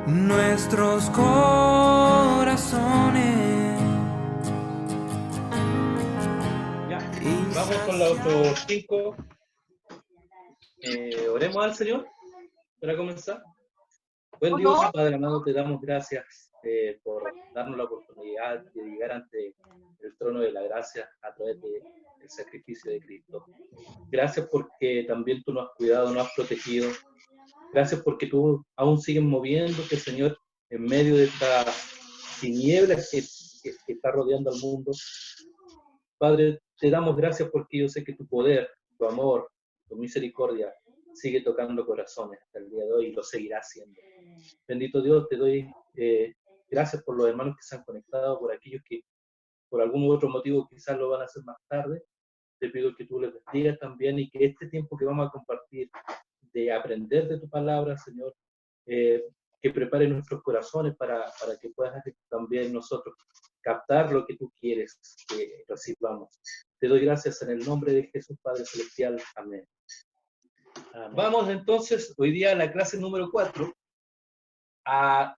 nuestros corazones. Ya, vamos con la 8.5. Oremos al Señor para comenzar. Buen Dios y Padre amado, te damos gracias por darnos la oportunidad de llegar ante el trono de la gracia a través del sacrificio de Cristo. Gracias porque también tú nos has cuidado, nos has protegido. Gracias porque tú aún sigues moviéndote, Señor, en medio de esta tiniebla que está rodeando al mundo. Padre, te damos gracias porque yo sé que tu poder, tu amor, tu misericordia sigue tocando corazones hasta el día de hoy y lo seguirá haciendo. Bendito Dios, te doy gracias por los hermanos que se han conectado, por aquellos que por algún u otro motivo quizás lo van a hacer más tarde. Te pido que tú les bendigas también y que este tiempo que vamos a compartir de aprender de tu palabra, Señor, que prepare nuestros corazones para que puedas también nosotros captar lo que tú quieres que recibamos. Te doy gracias en el nombre de Jesús, Padre Celestial. Amén. Amén. Vamos entonces hoy día a la clase número 4, a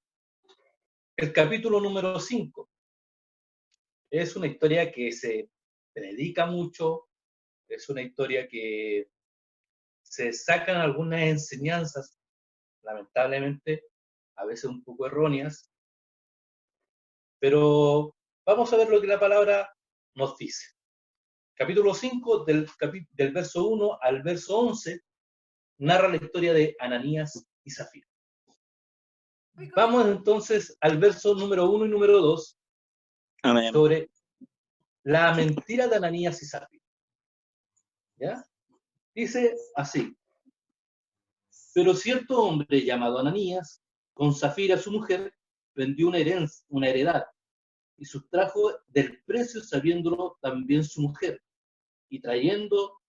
el capítulo número 5. Es una historia que se predica mucho, es una historia que se sacan algunas enseñanzas, lamentablemente, a veces un poco erróneas, pero vamos a ver lo que la palabra nos dice. Capítulo 5, del verso 1 al verso 11, narra la historia de Ananías y Zafira. Vamos entonces al verso número 1 y número 2, Amén. sobre la mentira de Ananías y Zafira. ¿Ya? Dice así: pero cierto hombre llamado Ananías, con Zafira su mujer, vendió una heredad, y sustrajo del precio sabiéndolo también su mujer, y trayendo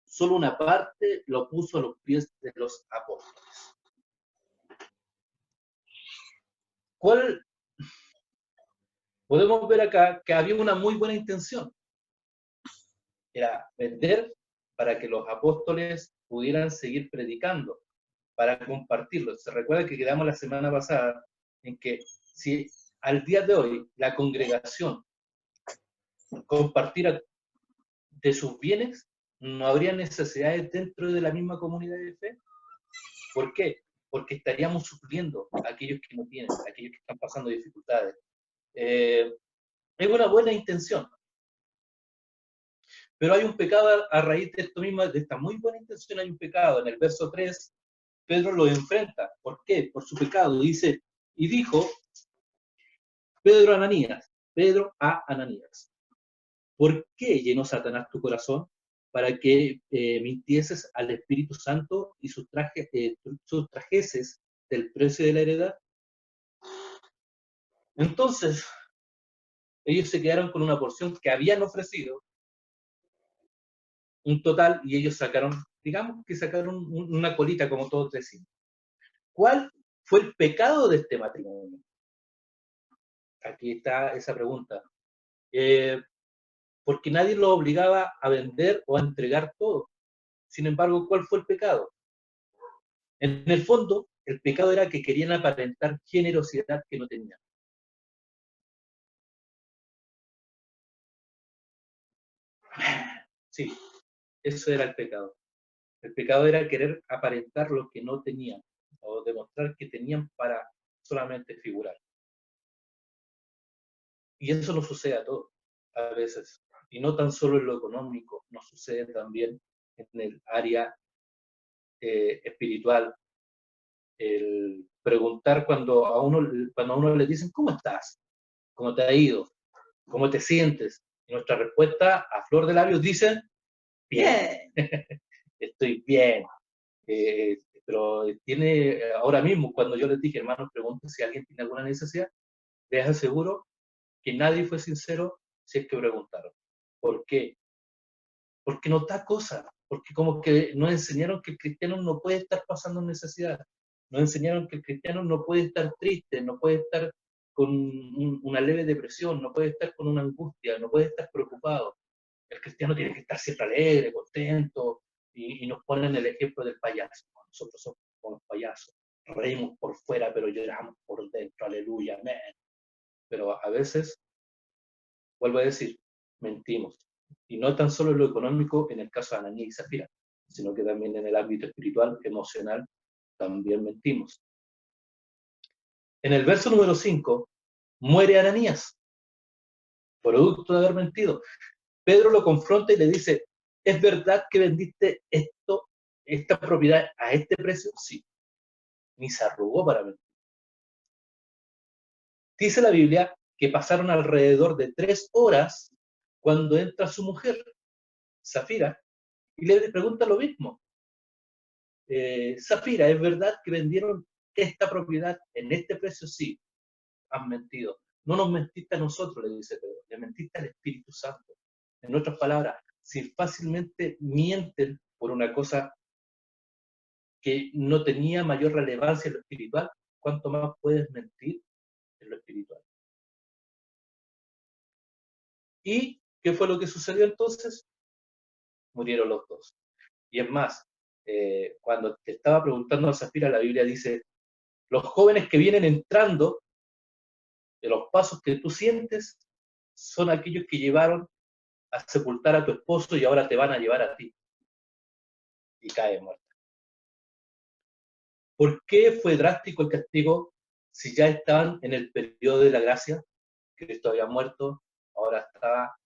solo una parte, lo puso a los pies de los apóstoles. ¿Cuál? Podemos ver acá que había una muy buena intención. Era vender para que los apóstoles pudieran seguir predicando, para compartirlo. Se recuerda que quedamos la semana pasada en que si al día de hoy la congregación compartiera de sus bienes, no habría necesidades dentro de la misma comunidad de fe. ¿Por qué? Porque estaríamos supliendo a aquellos que no tienen, a aquellos que están pasando dificultades. Es una buena intención, pero hay un pecado a raíz de esto mismo, de esta muy buena intención hay un pecado. En el verso 3, Pedro lo enfrenta. ¿Por qué? Por su pecado. Dice, y dijo Pedro a Ananías, ¿por qué llenó Satanás tu corazón para que mintieses al Espíritu Santo y sustrajeses del precio de la heredad? Entonces, ellos se quedaron con una porción que habían ofrecido, un total, y ellos sacaron, digamos que sacaron una colita, como todos decimos. ¿Cuál fue el pecado de este matrimonio? Aquí está esa pregunta. Porque nadie lo obligaba a vender o a entregar todo. Sin embargo, ¿cuál fue el pecado? En el fondo, el pecado era que querían aparentar generosidad que no tenían. Sí, eso era el pecado. El pecado era querer aparentar lo que no tenían o demostrar que tenían para solamente figurar. Y eso nos sucede a todos, a veces. Y no tan solo en lo económico, nos sucede también en el área espiritual. El preguntar cuando a uno le dicen, ¿cómo estás? ¿Cómo te ha ido? ¿Cómo te sientes? Y nuestra respuesta a flor de labios dice, bien, estoy bien. Pero ahora mismo, cuando yo les dije, hermanos, pregunten si alguien tiene alguna necesidad, les aseguro que nadie fue sincero si es que preguntaron. ¿Por qué? Porque no da cosa, porque como que nos enseñaron que el cristiano no puede estar pasando necesidad, nos enseñaron que el cristiano no puede estar triste, no puede estar con una leve depresión, no puede estar con una angustia, no puede estar preocupado. El cristiano tiene que estar siempre alegre, contento, y nos ponen el ejemplo del payaso. Nosotros somos como los payasos. reímos por fuera, pero lloramos por dentro, aleluya, amén. Pero a veces, vuelvo a decir, mentimos. Y no tan solo en lo económico, en el caso de Ananías y Zafira, sino que también en el ámbito espiritual, emocional, también mentimos. En el verso número 5, muere Ananías, producto de haber mentido. Pedro lo confronta y le dice, ¿es verdad que vendiste esta propiedad a este precio? Sí. Ni se arrugó para mentir. Dice la Biblia que pasaron alrededor de 3 horas cuando entra su mujer, Zafira, y le pregunta lo mismo. Zafira, ¿es verdad que vendieron esta propiedad en este precio? Sí, has mentido. No nos mentiste a nosotros, le dice Pedro, le mentiste al Espíritu Santo. En otras palabras, si fácilmente mienten por una cosa que no tenía mayor relevancia en lo espiritual, ¿cuánto más puedes mentir en lo espiritual? ¿Y qué fue lo que sucedió entonces? Murieron los dos. Y es más, cuando te estaba preguntando a Zafira, la Biblia dice, los jóvenes que vienen entrando, de los pasos que tú sientes, son aquellos que llevaron a sepultar a tu esposo y ahora te van a llevar a ti. Y cae muerta. ¿Por qué fue drástico el castigo si ya estaban en el periodo de la gracia? Cristo había muerto, ahora está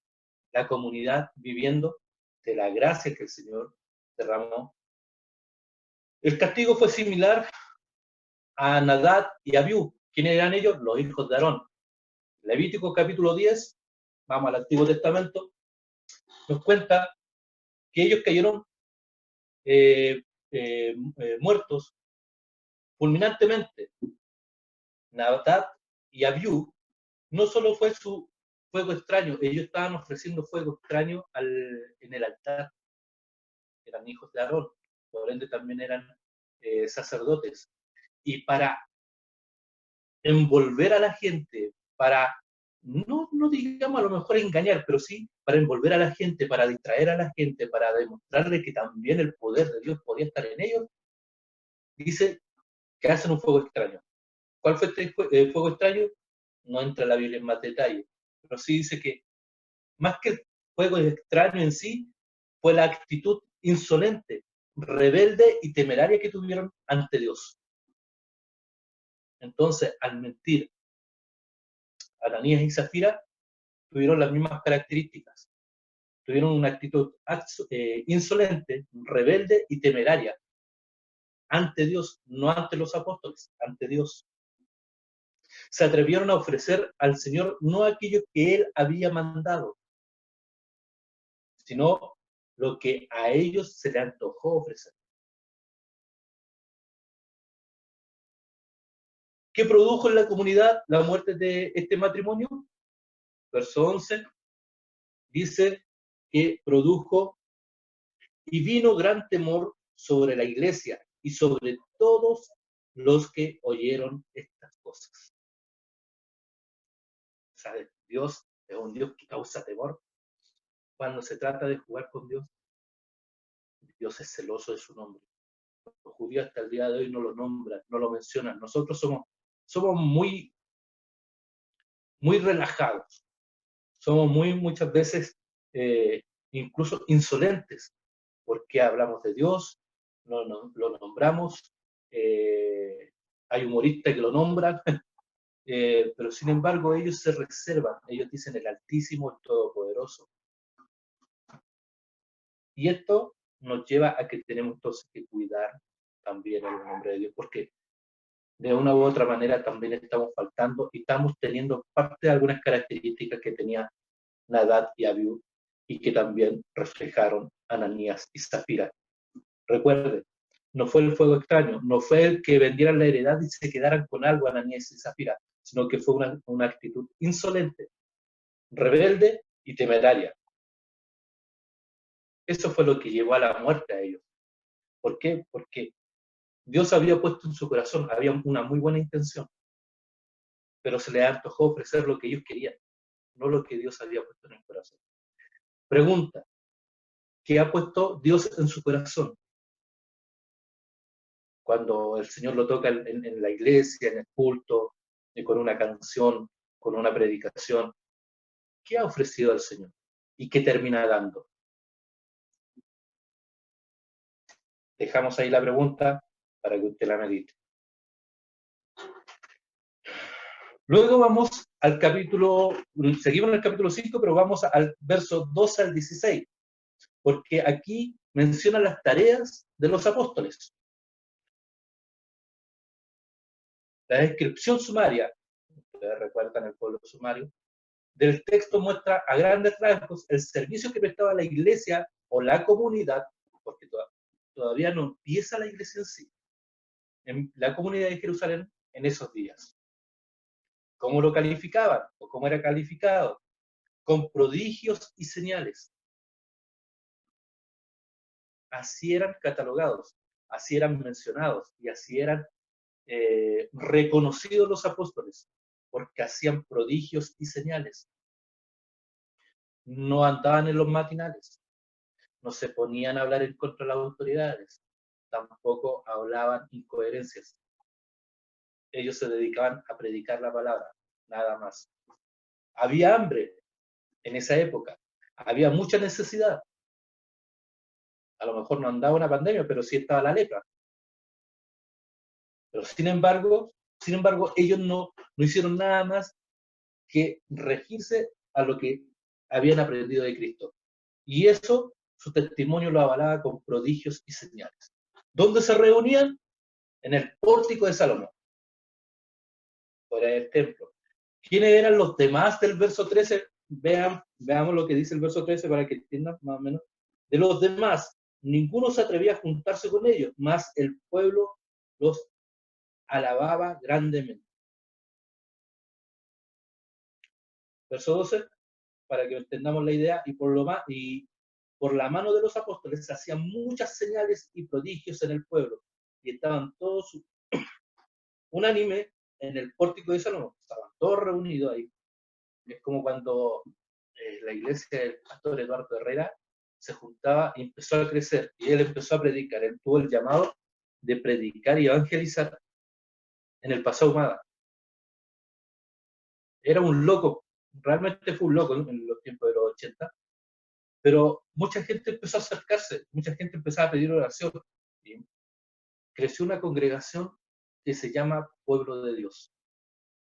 la comunidad viviendo de la gracia que el Señor derramó. El castigo fue similar a Nadab y Abiú. ¿Quiénes eran ellos? Los hijos de Aarón. Levítico capítulo 10, vamos al Antiguo Testamento, nos cuenta que ellos cayeron muertos fulminantemente. Nadab y Abiú no solo fue su fuego extraño, ellos estaban ofreciendo fuego extraño en el altar. Eran hijos de Aarón, por ende también eran sacerdotes. Y para envolver a la gente, para no digamos a lo mejor engañar, pero sí para envolver a la gente, para distraer a la gente, para demostrarle que también el poder de Dios podía estar en ellos, dice que hacen un fuego extraño. ¿Cuál fue este fuego extraño? No entra la Biblia en más detalle, pero sí dice que más que el fuego extraño en sí, fue la actitud insolente, rebelde y temeraria que tuvieron ante Dios. Entonces, al mentir, Ananías y Zafira tuvieron las mismas características. Tuvieron una actitud insolente, rebelde y temeraria ante Dios, no ante los apóstoles, ante Dios. Se atrevieron a ofrecer al Señor no aquello que Él había mandado, sino lo que a ellos se les antojó ofrecer. ¿Qué produjo en la comunidad la muerte de este matrimonio? Verso 11 dice que produjo y vino gran temor sobre la iglesia y sobre todos los que oyeron estas cosas. ¿Sabes? Dios es un Dios que causa temor. Cuando se trata de jugar con Dios, Dios es celoso de su nombre. Los judíos hasta el día de hoy no lo nombran, no lo mencionan. Nosotros somos muy, muy relajados. Somos muchas veces incluso insolentes, porque hablamos de Dios, lo nombramos, hay humoristas que lo nombran, pero sin embargo ellos se reservan, ellos dicen el Altísimo, el Todopoderoso. Y esto nos lleva a que tenemos entonces que cuidar también el nombre de Dios, porque de una u otra manera también estamos faltando y estamos teniendo parte de algunas características que tenía Nadab y Abiú y que también reflejaron Ananías y Zafira. Recuerden, no fue el fuego extraño, no fue el que vendieran la heredad y se quedaran con algo Ananías y Zafira, sino que fue una actitud insolente, rebelde y temeraria. Eso fue lo que llevó a la muerte a ellos. ¿Por qué? Porque Dios había puesto en su corazón, había una muy buena intención, pero se les antojó ofrecer lo que ellos querían, no lo que Dios había puesto en el corazón. Pregunta, ¿qué ha puesto Dios en su corazón? cuando el Señor lo toca en la iglesia, en el culto, con una canción, con una predicación, ¿qué ha ofrecido el Señor? ¿Y qué termina dando? Dejamos ahí la pregunta para que usted la medite. Luego vamos al capítulo, seguimos en el capítulo 5, pero vamos al verso 12 al 16, porque aquí menciona las tareas de los apóstoles. La descripción sumaria, ustedes recuerdan el pueblo sumario, del texto muestra a grandes rasgos el servicio que prestaba la iglesia o la comunidad, porque todavía no empieza la iglesia en sí, en la comunidad de Jerusalén en esos días. ¿Cómo lo calificaban? ¿O cómo era calificado? Con prodigios y señales. Así eran catalogados, así eran mencionados y así eran reconocidos los apóstoles, porque hacían prodigios y señales. No andaban en los matinales, no se ponían a hablar en contra de las autoridades, tampoco hablaban incoherencias. Ellos se dedicaban a predicar la palabra, nada más. Había hambre en esa época, había mucha necesidad. A lo mejor no andaba una pandemia, pero sí estaba la lepra. Pero sin embargo, ellos no hicieron nada más que regirse a lo que habían aprendido de Cristo. Y eso, su testimonio lo avalaba con prodigios y señales. ¿Dónde se reunían? En el pórtico de Salomón, fuera del templo. ¿Quiénes eran los demás del verso 13? Veamos lo que dice el verso 13 para que entiendan más o menos. De los demás, ninguno se atrevía a juntarse con ellos, mas el pueblo los alababa grandemente. Verso 12, para que entendamos la idea, y por la mano de los apóstoles se hacían muchas señales y prodigios en el pueblo, y estaban todos unánime en el pórtico de Salomón, estaban todos reunidos ahí. Es como cuando la iglesia del pastor Eduardo Herrera se juntaba y empezó a crecer, y él empezó a predicar, él tuvo el llamado de predicar y evangelizar en el Paseo Humada. Era un loco, realmente fue un loco en los tiempos de los 80, pero mucha gente empezó a acercarse, mucha gente empezó a pedir oración, y creció una congregación que se llama Pueblo de Dios,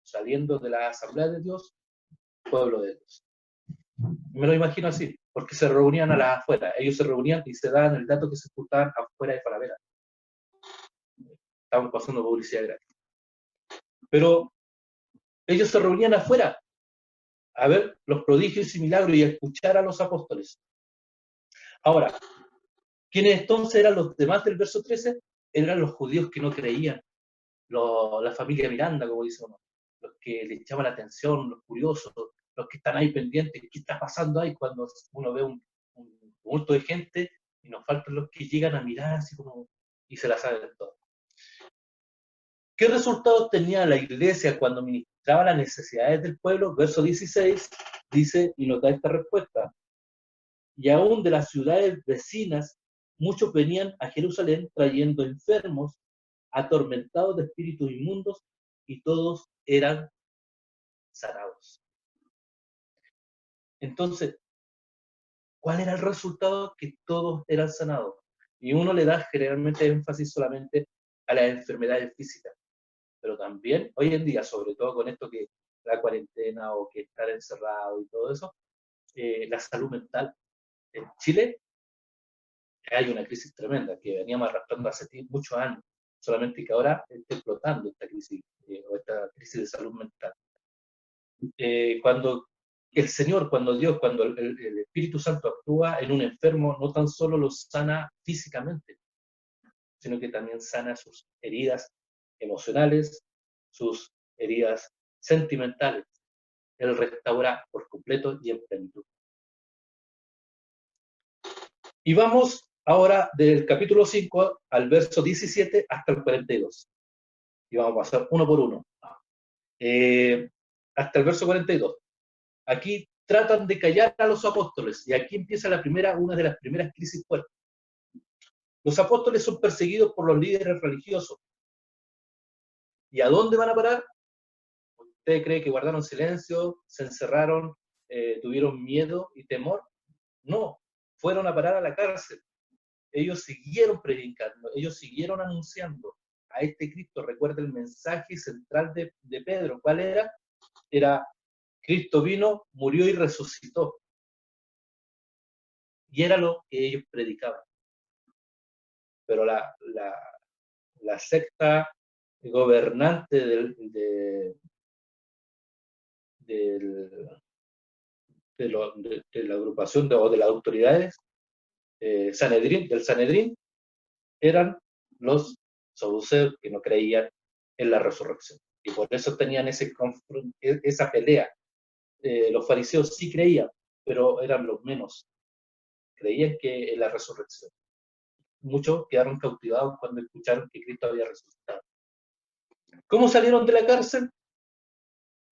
saliendo de la Asamblea de Dios, Pueblo de Dios. Me lo imagino así, porque se reunían a las afueras, ellos se reunían y se daban el dato que se juntaban afuera de Falabella. Estamos pasando publicidad gratis. Pero ellos se reunían afuera a ver los prodigios y milagros y a escuchar a los apóstoles. Ahora, ¿quiénes entonces eran los demás del verso 13? Eran los judíos que no creían, la familia Miranda, como dice uno, los que le echaban la atención, los curiosos, los que están ahí pendientes, ¿qué está pasando ahí cuando uno ve un tumulto de gente y nos faltan los que llegan a mirar así como y se la saben todo? ¿Qué resultados tenía la iglesia cuando ministraba las necesidades del pueblo? Verso 16 dice, y nota esta respuesta, y aún de las ciudades vecinas, muchos venían a Jerusalén trayendo enfermos, atormentados de espíritus inmundos, y todos eran sanados. Entonces, ¿cuál era el resultado? Que todos eran sanados. Y uno le da generalmente énfasis solamente a las enfermedades físicas, pero también hoy en día, sobre todo con esto que la cuarentena o que estar encerrado y todo eso, la salud mental. En Chile hay una crisis tremenda que veníamos arrastrando hace muchos años, solamente que ahora está explotando esta crisis o esta crisis de salud mental. Cuando el Señor, cuando Dios, cuando el Espíritu Santo actúa en un enfermo, no tan solo lo sana físicamente, sino que también sana sus heridas emocionales, sus heridas sentimentales. Él restaura por completo y en plenitud. Y vamos ahora del capítulo 5 al verso 17 hasta el 42. Y vamos a pasar uno por uno. Hasta el verso 42. Aquí tratan de callar a los apóstoles y aquí empieza una de las primeras crisis fuertes. Los apóstoles son perseguidos por los líderes religiosos. ¿Y a dónde van a parar? ¿Usted cree que guardaron silencio, se encerraron, tuvieron miedo y temor? No, fueron a parar a la cárcel. Ellos siguieron predicando, ellos siguieron anunciando a este Cristo. Recuerda el mensaje central de Pedro. ¿Cuál era? Era: Cristo vino, murió y resucitó. Y era lo que ellos predicaban. Pero la secta gobernante de la agrupación o de las autoridades del Sanedrín, eran los saduceos, que no creían en la resurrección. Y por eso tenían esa pelea. Los fariseos sí creían, pero eran los menos. Creían que en la resurrección. Muchos quedaron cautivados cuando escucharon que Cristo había resucitado. ¿Cómo salieron de la cárcel?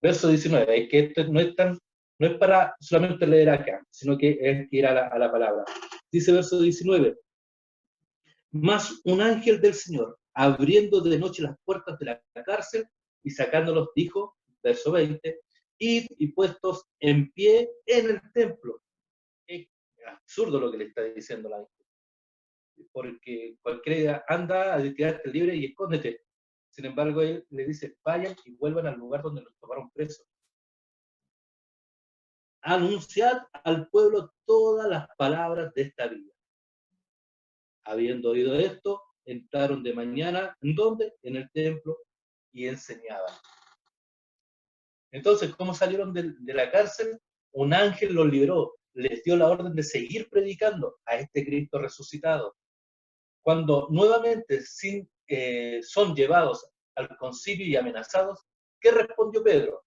Verso 19. Es que esto no es para solamente leer acá, sino que es que ir a la palabra. Dice verso 19. Mas un ángel del Señor, abriendo de noche las puertas de la cárcel y sacándolos, dijo, verso 20, id y puestos en pie en el templo. Es absurdo lo que le está diciendo la ángel, porque cualquiera anda a quedarte libre y escóndete. Sin embargo, él le dice, vayan y vuelvan al lugar donde los tomaron presos. Anunciad al pueblo todas las palabras de esta vida. Habiendo oído esto, entraron de mañana, ¿en dónde? En el templo, y enseñaban. Entonces, ¿cómo salieron de la cárcel? Un ángel los liberó, les dio la orden de seguir predicando a este Cristo resucitado. Cuando nuevamente son llevados al concilio y amenazados, ¿qué respondió Pedro?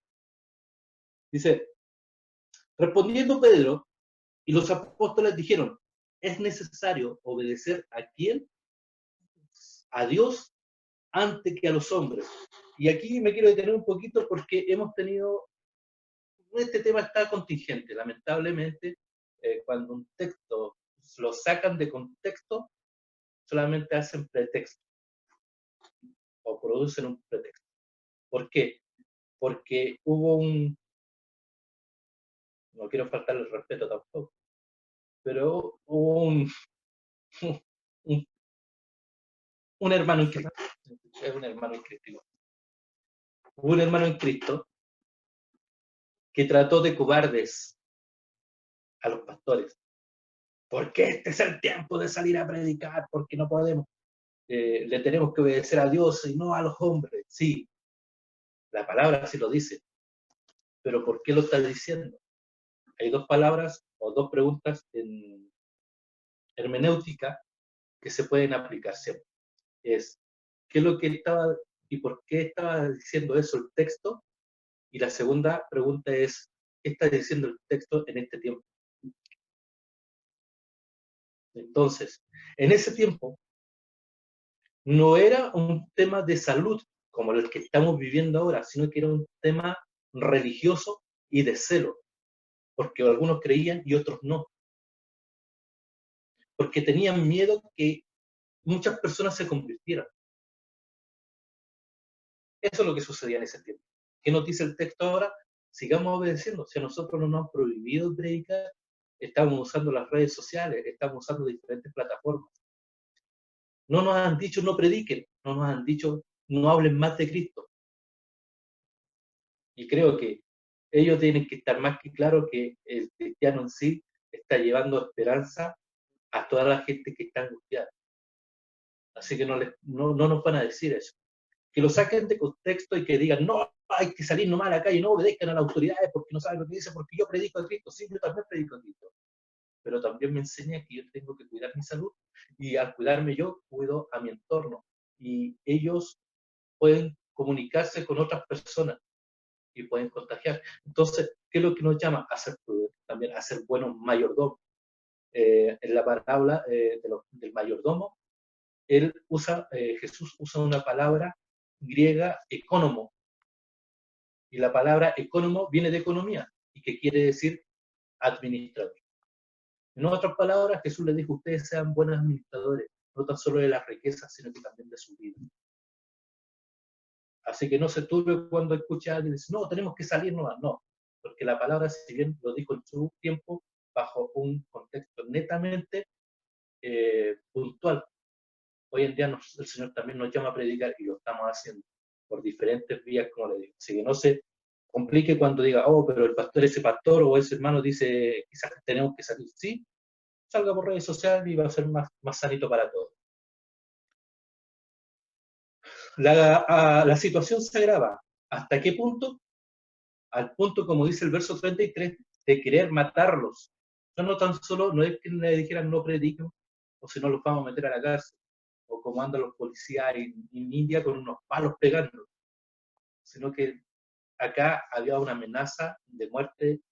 Dice, respondiendo Pedro y los apóstoles dijeron, es necesario obedecer ¿a quién? A Dios antes que a los hombres. Y aquí me quiero detener un poquito porque hemos tenido, este tema está contingente, lamentablemente, cuando un texto lo sacan de contexto, solamente hacen pretexto o producen un pretexto. ¿Por qué? Porque no quiero faltarle el respeto tampoco, pero hubo un, un hermano en Cristo, es un hermano en Cristo, hubo un hermano en Cristo que trató de cobardes a los pastores, porque este es el tiempo de salir a predicar, porque no podemos, le tenemos que obedecer a Dios y no a los hombres. Sí, la palabra sí lo dice, pero ¿por qué lo está diciendo? Hay dos palabras o dos preguntas en hermenéutica que se pueden aplicar siempre. Es, ¿qué es lo que estaba y por qué estaba diciendo eso el texto? Y la segunda pregunta es, ¿qué está diciendo el texto en este tiempo? Entonces, en ese tiempo, no era un tema de salud como el que estamos viviendo ahora, sino que era un tema religioso y de celo, porque algunos creían y otros no, porque tenían miedo que muchas personas se convirtieran. Eso es lo que sucedía en ese tiempo. ¿Qué nos dice el texto ahora? Sigamos obedeciendo. Si a nosotros no nos han prohibido predicar, estamos usando las redes sociales, estamos usando diferentes plataformas. No nos han dicho no prediquen, no nos han dicho no hablen más de Cristo. Y creo que ellos tienen que estar más que claro que el cristiano en sí está llevando esperanza a toda la gente que está angustiada. Así que no nos van a decir eso. Que lo saquen de contexto y que digan, no, hay que salir nomás a la calle, no obedezcan a las autoridades porque no saben lo que dicen, porque yo predico a Cristo. Sí, yo también predico a Cristo. Pero también me enseña que yo tengo que cuidar mi salud y al cuidarme yo, cuido a mi entorno. Y ellos pueden comunicarse con otras personas y pueden contagiar. Entonces, ¿qué es lo que nos llama? A ser prudentes, también a ser buenos mayordomos. En la parábola del mayordomo, Jesús usa una palabra griega, economo, y la palabra economo viene de economía, y que quiere decir administrador. En otras palabras, Jesús le dijo, ustedes sean buenos administradores, no tan solo de las riquezas, sino que también de su vida. Así que no se turbe cuando escucha a alguien decir, no, tenemos que salir, no, porque la palabra, si bien lo dijo en su tiempo, bajo un contexto netamente puntual. Hoy en día el Señor también nos llama a predicar y lo estamos haciendo por diferentes vías, como le digo. Así que no se complique cuando diga, oh, pero ese pastor o ese hermano dice, quizás tenemos que salir. Sí, salga por redes sociales y va a ser más sanito para todos. La situación se agrava. ¿Hasta qué punto? Al punto, como dice el verso 33, de querer matarlos. No tan solo, no es que le dijeran no prediquen, o si no los vamos a meter a la cárcel, o como andan los policías en India con unos palos pegando, sino que acá había una amenaza de muerte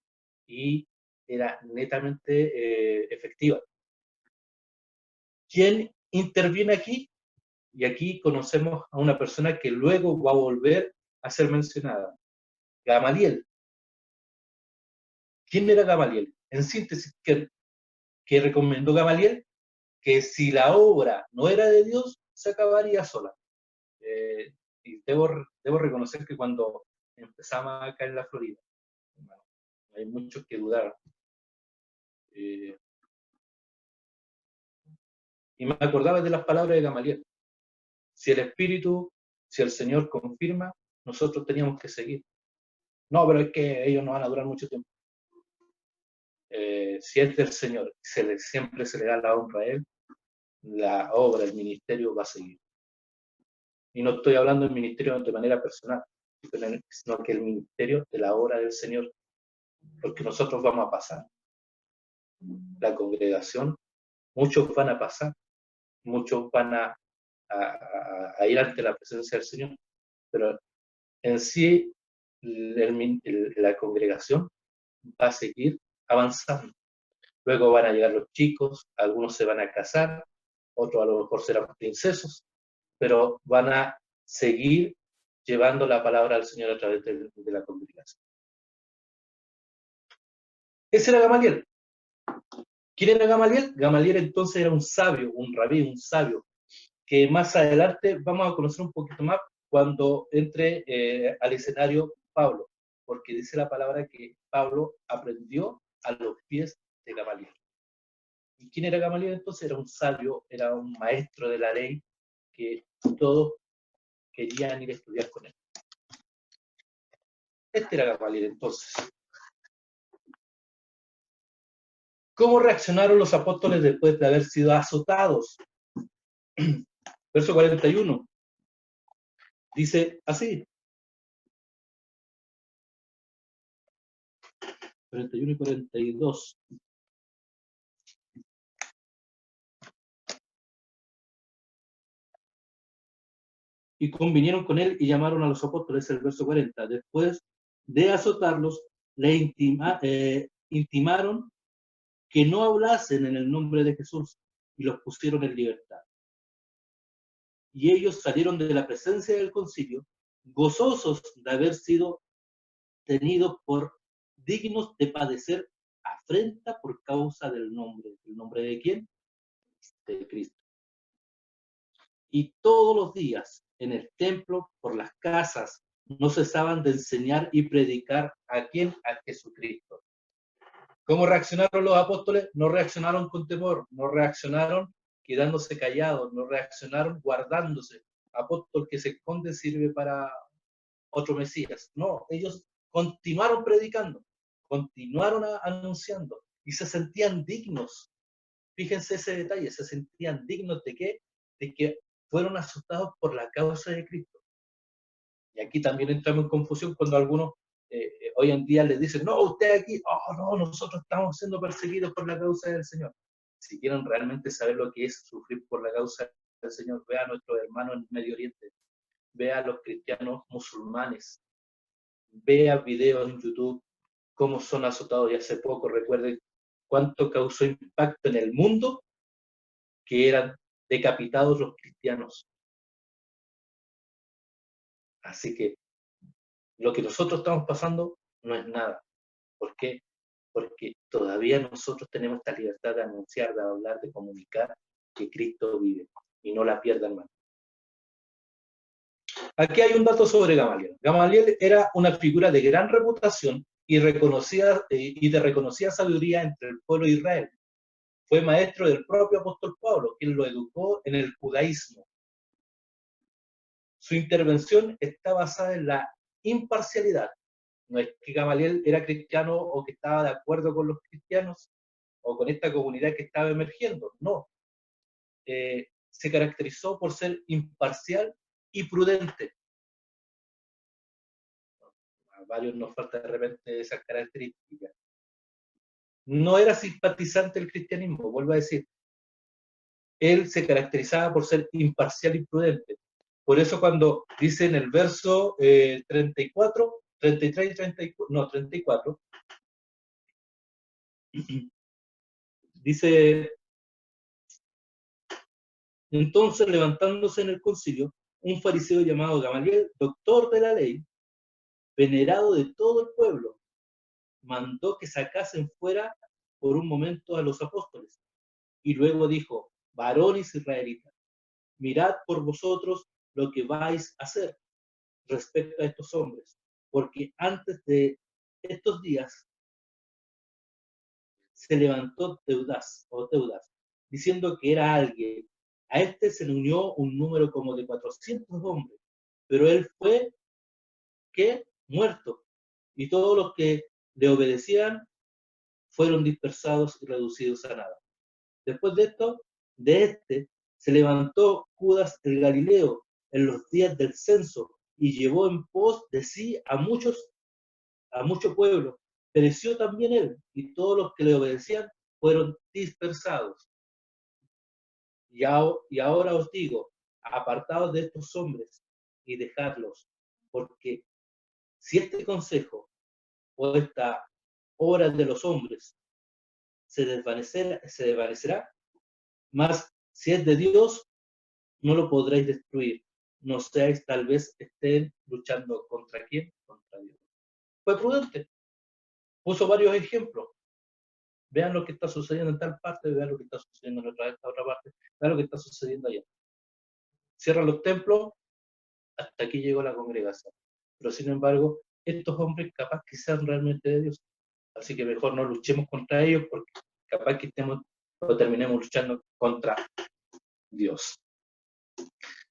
y era netamente efectiva. ¿Quién interviene aquí? Y aquí conocemos a una persona que luego va a volver a ser mencionada, Gamaliel. ¿Quién era Gamaliel? En síntesis, ¿qué recomendó Gamaliel? Que si la obra no era de Dios, se acabaría sola. Y debo reconocer que cuando empezamos acá en la Florida, bueno, hay muchos que dudaron. Y me acordaba de las palabras de Gamaliel. Si el Señor confirma, nosotros teníamos que seguir. No, pero es que ellos no van a durar mucho tiempo. Si es del Señor, siempre se le da la honra a Él, la obra, el ministerio va a seguir. Y no estoy hablando del ministerio de manera personal, sino que el ministerio de la obra del Señor, porque nosotros vamos a pasar. La congregación, muchos van a pasar, muchos van a ir ante la presencia del Señor, pero en sí la congregación va a seguir avanzando. Luego van a llegar los chicos, algunos se van a casar, otros a lo mejor serán princesos, pero van a seguir llevando la palabra al Señor a través de la congregación. Ese era Gamaliel. ¿Quién era Gamaliel? Gamaliel entonces era un sabio, un rabí, un sabio, que más adelante vamos a conocer un poquito más cuando entre al escenario Pablo, porque dice la palabra que Pablo aprendió a los pies de Gamaliel. ¿Y quién era Gamaliel entonces? Era un sabio, era un maestro de la ley que todos querían ir a estudiar con él. Este era Gamaliel entonces. ¿Cómo reaccionaron los apóstoles después de haber sido azotados? Verso 41. Dice así. 41 y 42. Y convinieron con él y llamaron a los apóstoles, el verso 40. Después de azotarlos, le intimaron que no hablasen en el nombre de Jesús y los pusieron en libertad. Y ellos salieron de la presencia del concilio, gozosos de haber sido tenidos por dignos de padecer afrenta por causa del nombre. ¿El nombre de quién? De Cristo. Y todos los días en el templo, por las casas, no cesaban de enseñar y predicar a quién, a Jesucristo. ¿Cómo reaccionaron los apóstoles? No reaccionaron con temor, no reaccionaron quedándose callados, no reaccionaron guardándose. Apóstol que se esconde sirve para otro Mesías. No, ellos continuaron predicando, continuaron anunciando y se sentían dignos. Fíjense ese detalle, se sentían dignos ¿de qué? De que fueron asustados por la causa de Cristo. Y aquí también entramos en confusión cuando algunos hoy en día les dicen, no, usted aquí, oh no, nosotros estamos siendo perseguidos por la causa del Señor. Si quieren realmente saber lo que es sufrir por la causa del Señor, vea a nuestros hermanos en Medio Oriente, vea a los cristianos musulmanes, vea videos en YouTube, cómo son azotados. Y hace poco, recuerden cuánto causó impacto en el mundo que eran decapitados los cristianos. Así que lo que nosotros estamos pasando no es nada. ¿Por qué? Porque todavía nosotros tenemos esta libertad de anunciar, de hablar, de comunicar, que Cristo vive, y no la pierdan más. Aquí hay un dato sobre Gamaliel. Gamaliel era una figura de gran reputación y de reconocida sabiduría entre el pueblo de Israel. Fue maestro del propio apóstol Pablo, quien lo educó en el judaísmo. Su intervención está basada en la imparcialidad. No es que Gamaliel era cristiano o que estaba de acuerdo con los cristianos o con esta comunidad que estaba emergiendo. No. Se caracterizó por ser imparcial y prudente. A varios nos falta de repente esas características. No era simpatizante del cristianismo, vuelvo a decir. Él se caracterizaba por ser imparcial y prudente. Por eso cuando dice en el verso 34, 33 y 34, no, 34, dice, entonces levantándose en el concilio, un fariseo llamado Gamaliel, doctor de la ley, venerado de todo el pueblo, mandó que sacasen fuera por un momento a los apóstoles. Y luego dijo, varones israelitas, mirad por vosotros lo que vais a hacer respecto a estos hombres, porque antes de estos días se levantó Teudas, diciendo que era alguien. A este se le unió un número como de 400 hombres, pero él fue, ¿qué? Muerto. Y todos los que le obedecían fueron dispersados y reducidos a nada. Después de esto, se levantó Judas el Galileo en los días del censo y llevó en pos de sí a mucho pueblo. Pereció también él, y todos los que le obedecían fueron dispersados. Y ahora os digo, apartaos de estos hombres y dejadlos, porque si este consejo o esta obra de los hombres se desvanecerá, mas si es de Dios, no lo podréis destruir. No seáis, tal vez estén luchando contra quién, contra Dios. Fue prudente, puso varios ejemplos. Vean lo que está sucediendo en tal parte, vean lo que está sucediendo en esta otra parte, vean lo que está sucediendo allá. Cierran los templos, hasta aquí llegó la congregación. Pero sin embargo, estos hombres capaz que sean realmente de Dios. Así que mejor no luchemos contra ellos, porque capaz que estemos o terminemos luchando contra Dios.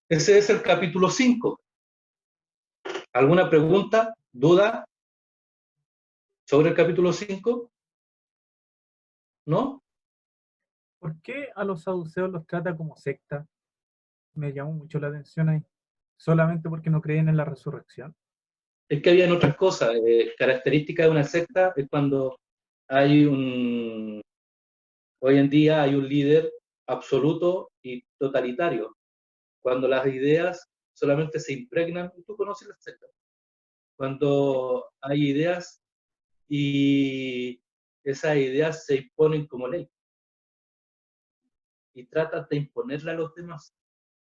Ese es el capítulo 5. ¿Alguna pregunta, duda sobre el capítulo 5? ¿No? ¿Por qué a los saduceos los trata como secta? Me llamó mucho la atención ahí. ¿Solamente porque no creen en la resurrección? Es que habían otras cosas. Característica de una secta es cuando hoy en día hay un líder absoluto y totalitario. Cuando las ideas solamente se impregnan, tú conoces las sectas. Cuando hay ideas y esas ideas se imponen como ley y tratan de imponerla a los demás.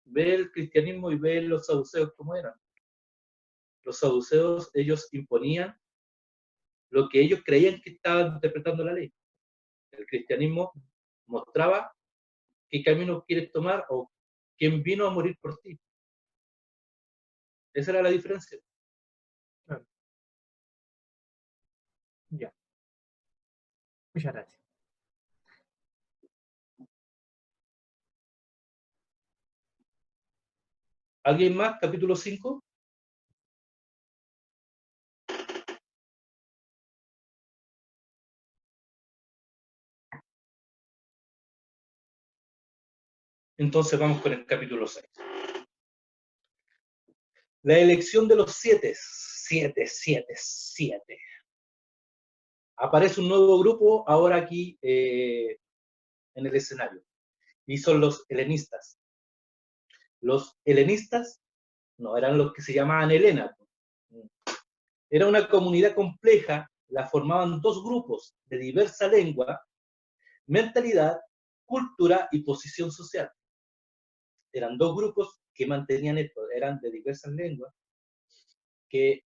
Ve el cristianismo y ve los saduceos como eran. Los saduceos, ellos imponían lo que ellos creían que estaban interpretando la ley. El cristianismo mostraba qué camino quieres tomar o quién vino a morir por ti. Esa era la diferencia. Claro. Ya. Muchas gracias. ¿Alguien más? Capítulo 5. Entonces vamos con el capítulo 6. La elección de los 7. 7. Aparece un nuevo grupo ahora aquí en el escenario. Y son los helenistas. Los helenistas no eran los que se llamaban Helena. Era una comunidad compleja, la formaban dos grupos de diversa lengua, mentalidad, cultura y posición social. Eran dos grupos que mantenían esto, eran de diversas lenguas, que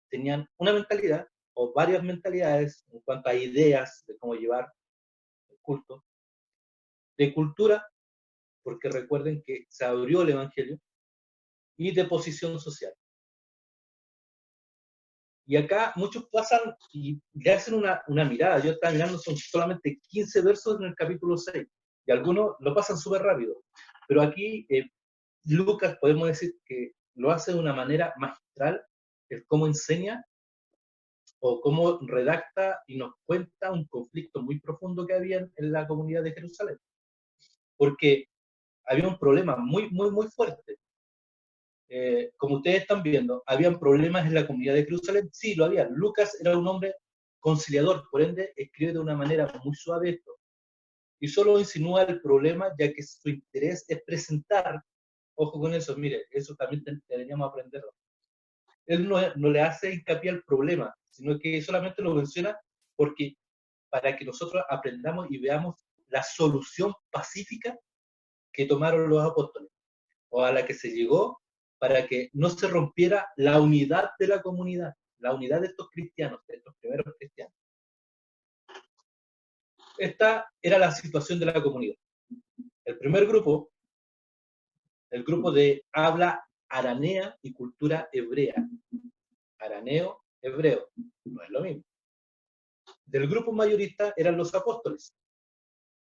tenían una mentalidad o varias mentalidades en cuanto a ideas de cómo llevar el culto, de cultura porque recuerden que se abrió el Evangelio, y de posición social. Y acá muchos pasan y le hacen una mirada. Yo estaba mirando, son solamente 15 versos en el capítulo 6, y algunos lo pasan súper rápido. Pero aquí Lucas, podemos decir que lo hace de una manera magistral, el cómo enseña o cómo redacta y nos cuenta un conflicto muy profundo que había en la comunidad de Jerusalén. Porque había un problema muy, muy, muy fuerte. Como ustedes están viendo, ¿habían problemas en la comunidad de Jerusalén? Sí, lo había. Lucas era un hombre conciliador, por ende escribe de una manera muy suave esto. Y solo insinúa el problema, ya que su interés es presentar, ojo con eso, mire, eso también deberíamos aprenderlo. Él no le hace hincapié al problema, sino que solamente lo menciona porque para que nosotros aprendamos y veamos la solución pacífica que tomaron los apóstoles, o a la que se llegó para que no se rompiera la unidad de la comunidad, la unidad de estos cristianos, de estos primeros cristianos. Esta era la situación de la comunidad. El primer grupo, el grupo de habla aramea y cultura hebrea. Arameo, hebreo, no es lo mismo. Del grupo mayorista eran los apóstoles,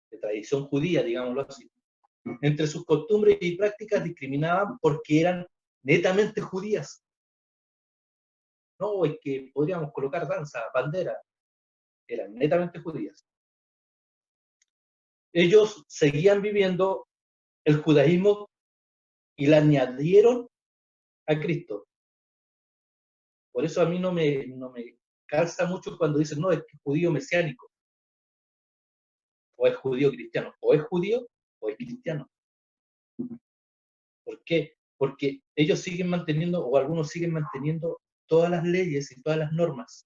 de tradición judía, digámoslo así. Entre sus costumbres y prácticas discriminaban porque eran netamente judías. No, es que podríamos colocar danza, bandera, eran netamente judías. Ellos seguían viviendo el judaísmo y la añadieron a Cristo. Por eso a mí no me calza mucho cuando dicen, no, es que es judío mesiánico, o es judío cristiano, o es judío o es cristiano. ¿Por qué? Porque ellos siguen manteniendo, o algunos siguen manteniendo todas las leyes y todas las normas.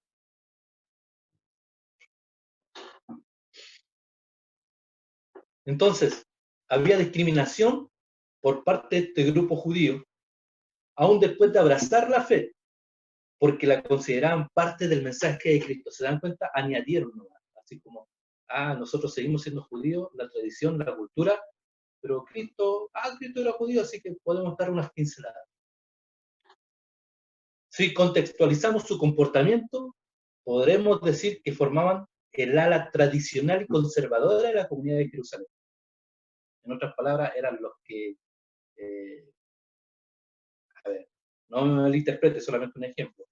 Entonces, había discriminación por parte de este grupo judío, aún después de abrazar la fe, porque la consideraban parte del mensaje de Cristo. ¿Se dan cuenta? Añadieron, ¿no? Así como, nosotros seguimos siendo judíos, la tradición, la cultura, pero Cristo era judío, así que podemos dar unas pinceladas. Si contextualizamos su comportamiento, podremos decir que formaban el ala tradicional y conservadora de la comunidad de Jerusalén. En otras palabras, eran los que, a ver, no me malinterprete, solamente un ejemplo,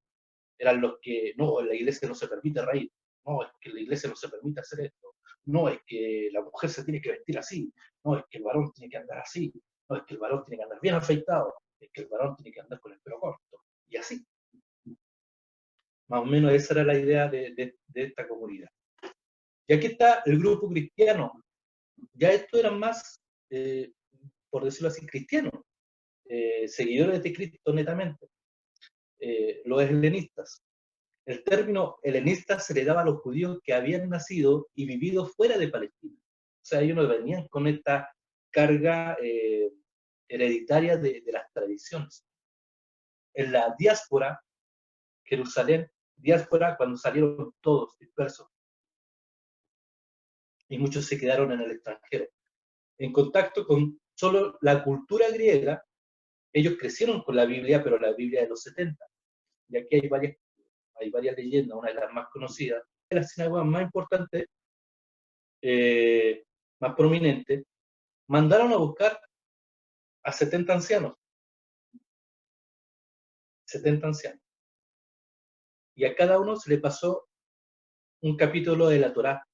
eran los que, no, en la iglesia no se permite reír, no, es que en la iglesia no se permite hacer esto, no, es que la mujer se tiene que vestir así, no, es que el varón tiene que andar así, no, es que el varón tiene que andar bien afeitado, es que el varón tiene que andar con el pelo corto, y así. Más o menos esa era la idea de esta comunidad. Y aquí está el grupo cristiano. Ya estos eran más, por decirlo así, cristianos, seguidores de Cristo netamente, los helenistas. El término helenista se le daba a los judíos que habían nacido y vivido fuera de Palestina. O sea, ellos no venían con esta carga hereditaria de las tradiciones. En la diáspora, Jerusalén, diáspora cuando salieron todos dispersos, y muchos se quedaron en el extranjero. En contacto con solo la cultura griega, ellos crecieron con la Biblia, pero la Biblia de los 70. Y aquí hay varias leyendas, una de las más conocidas, de las sinagogas más importantes, más prominentes, mandaron a buscar a 70 ancianos. 70 ancianos. Y a cada uno se le pasó un capítulo de la Torá.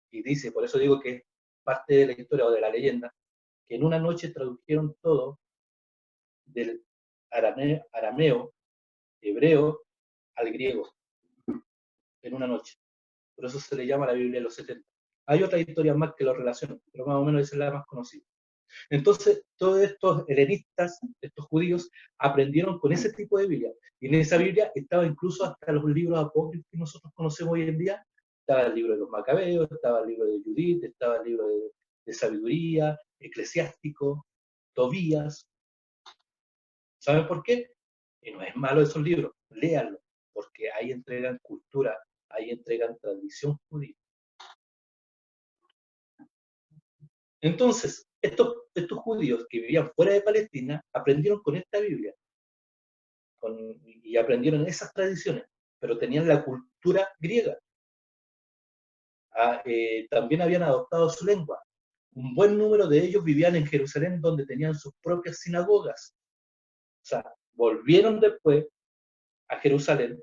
Y dice, por eso digo que es parte de la historia o de la leyenda, que en una noche tradujeron todo del arameo, hebreo, al griego, en una noche. Por eso se le llama la Biblia de los 70. Hay otras historias más que lo relacionan, pero más o menos esa es la más conocida. Entonces, todos estos helenistas, estos judíos, aprendieron con ese tipo de Biblia. Y en esa Biblia estaba incluso hasta los libros apócrifos que nosotros conocemos hoy en día. Estaba el libro de los Macabeos, estaba el libro de Judith, estaba el libro de Sabiduría, Eclesiástico, Tobías. ¿Saben por qué? Y no es malo esos libros, léanlos, porque ahí entregan cultura, ahí entregan tradición judía. Entonces, Estos judíos que vivían fuera de Palestina aprendieron con esta Biblia y aprendieron esas tradiciones, pero tenían la cultura griega. También habían adoptado su lengua. Un buen número de ellos vivían en Jerusalén, donde tenían sus propias sinagogas. O sea, volvieron después a Jerusalén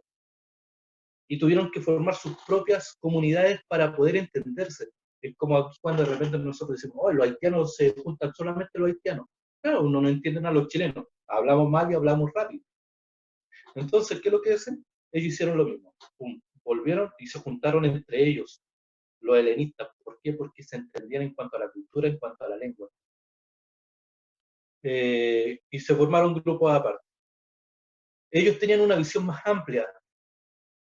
y tuvieron que formar sus propias comunidades para poder entenderse. Es como aquí cuando de repente nosotros decimos, oh, los haitianos se juntan solamente los haitianos. Claro, uno no entiende a los chilenos. Hablamos mal y hablamos rápido. Entonces, ¿qué es lo que hacen? Ellos hicieron lo mismo. Pum, volvieron y se juntaron entre ellos, los helenistas. ¿Por qué? Porque se entendían en cuanto a la cultura, en cuanto a la lengua. Y se formaron grupos aparte. Ellos tenían una visión más amplia.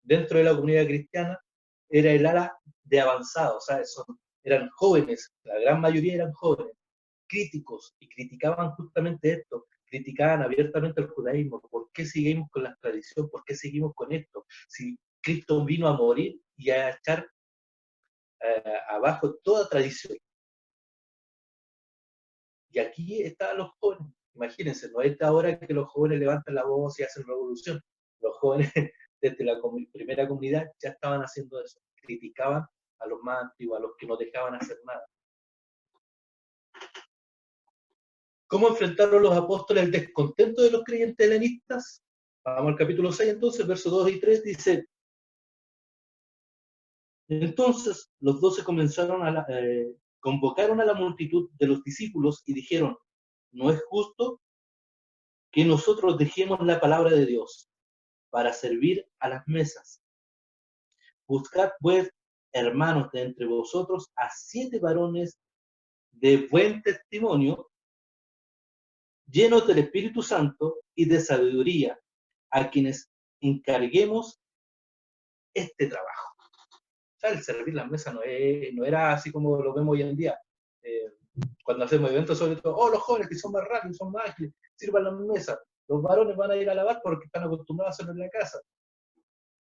Dentro de la comunidad cristiana era el ala de avanzado, o sea, eran jóvenes, la gran mayoría eran jóvenes, críticos, y criticaban justamente esto, criticaban abiertamente el judaísmo. ¿Por qué seguimos con la tradición? ¿Por qué seguimos con esto? Si Cristo vino a morir y a echar abajo toda tradición. Y aquí estaban los jóvenes. Imagínense, no es ahora que los jóvenes levantan la voz y hacen revolución. Los jóvenes desde la primera comunidad ya estaban haciendo eso. Criticaban a los más antiguos, a los que no dejaban hacer nada. ¿Cómo enfrentaron los apóstoles el descontento de los creyentes helenistas? Vamos al capítulo 6 entonces, versos 2 y 3, dice: entonces los 12 convocaron a la multitud de los discípulos y dijeron: no es justo que nosotros dejemos la palabra de Dios para servir a las mesas. Buscad pues, hermanos, de entre vosotros a 7 varones de buen testimonio, llenos del Espíritu Santo y de sabiduría, a quienes encarguemos este trabajo. O sea, el servir las mesas no era así como lo vemos hoy en día. Cuando hacemos eventos, sobre todo, oh, los jóvenes que son más rápidos, son más ágiles, sirvan las mesas. Los varones van a ir a lavar porque están acostumbrados a hacerlo en la casa.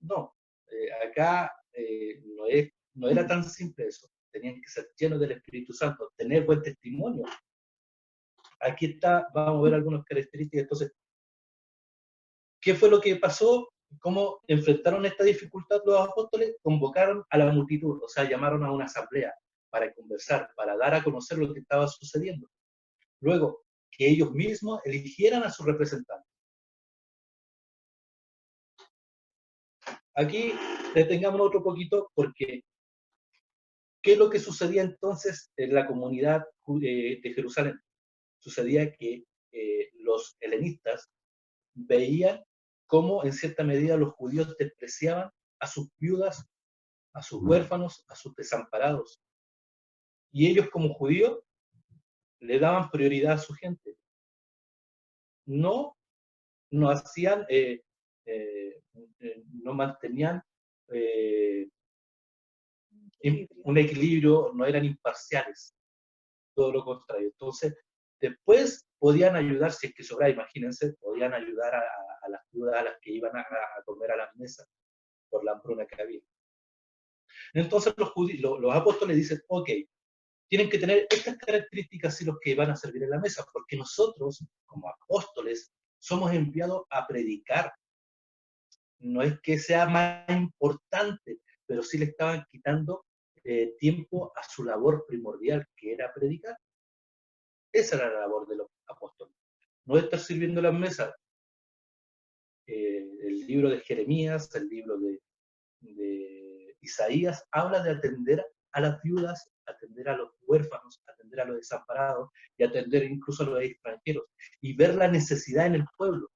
No, acá no era tan simple eso. Tenían que ser llenos del Espíritu Santo, tener buen testimonio. Aquí está, vamos a ver algunas características. Entonces, ¿qué fue lo que pasó? ¿Cómo enfrentaron esta dificultad los apóstoles? Convocaron a la multitud, o sea, llamaron a una asamblea para conversar, para dar a conocer lo que estaba sucediendo. Luego, que ellos mismos eligieran a sus representantes. Aquí detengamos otro poquito porque ¿qué es lo que sucedía entonces en la comunidad de Jerusalén? Sucedía que los helenistas veían cómo en cierta medida los judíos despreciaban a sus viudas, a sus huérfanos, a sus desamparados. Y ellos como judíos le daban prioridad a su gente. No hacían, no mantenían un equilibrio, no eran imparciales, todo lo contrario. Entonces, después podían ayudar, si es que sobraba, imagínense, podían ayudar a las viudas a las que iban a comer a las mesas por la hambruna que había. Entonces los apóstoles dicen, ok, tienen que tener estas características si los que van a servir en la mesa, porque nosotros, como apóstoles, somos enviados a predicar. No es que sea más importante, pero sí le estaban quitando tiempo a su labor primordial, que era predicar. Esa era la labor de los apóstoles. No estar sirviendo las mesas. El libro de Jeremías, el libro de Isaías, habla de atender a las viudas, atender a los huérfanos, atender a los desamparados y atender incluso a los extranjeros y ver la necesidad en el pueblo.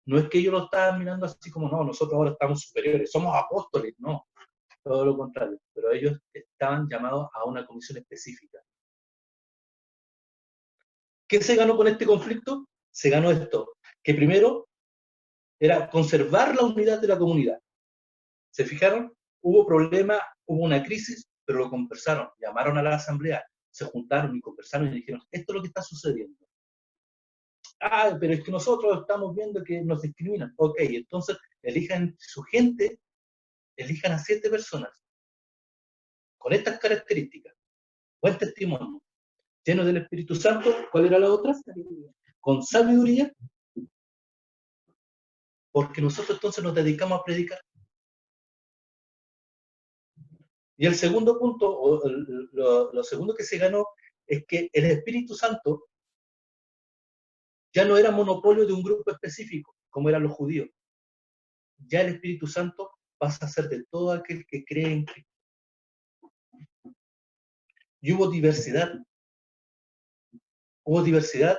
No es que ellos lo estaban mirando así como, no, nosotros ahora estamos superiores, somos apóstoles, no, todo lo contrario, pero ellos estaban llamados a una comisión específica. ¿Qué se ganó con este conflicto? Se ganó esto, que primero era conservar la unidad de la comunidad. ¿Se fijaron? Hubo problema, hubo una crisis, pero lo conversaron, llamaron a la asamblea, se juntaron y conversaron y dijeron, esto es lo que está sucediendo. Ah, pero es que nosotros estamos viendo que nos discriminan. Ok, entonces elijan su gente, elijan a 7 personas con estas características, buen testimonio, llenos del Espíritu Santo. ¿Cuál era la otra? Con sabiduría, porque nosotros entonces nos dedicamos a predicar. Y el segundo punto, o lo segundo que se ganó, es que el Espíritu Santo ya no era monopolio de un grupo específico, como eran los judíos. Ya el Espíritu Santo pasa a ser de todo aquel que cree en Cristo. Y hubo diversidad. Hubo diversidad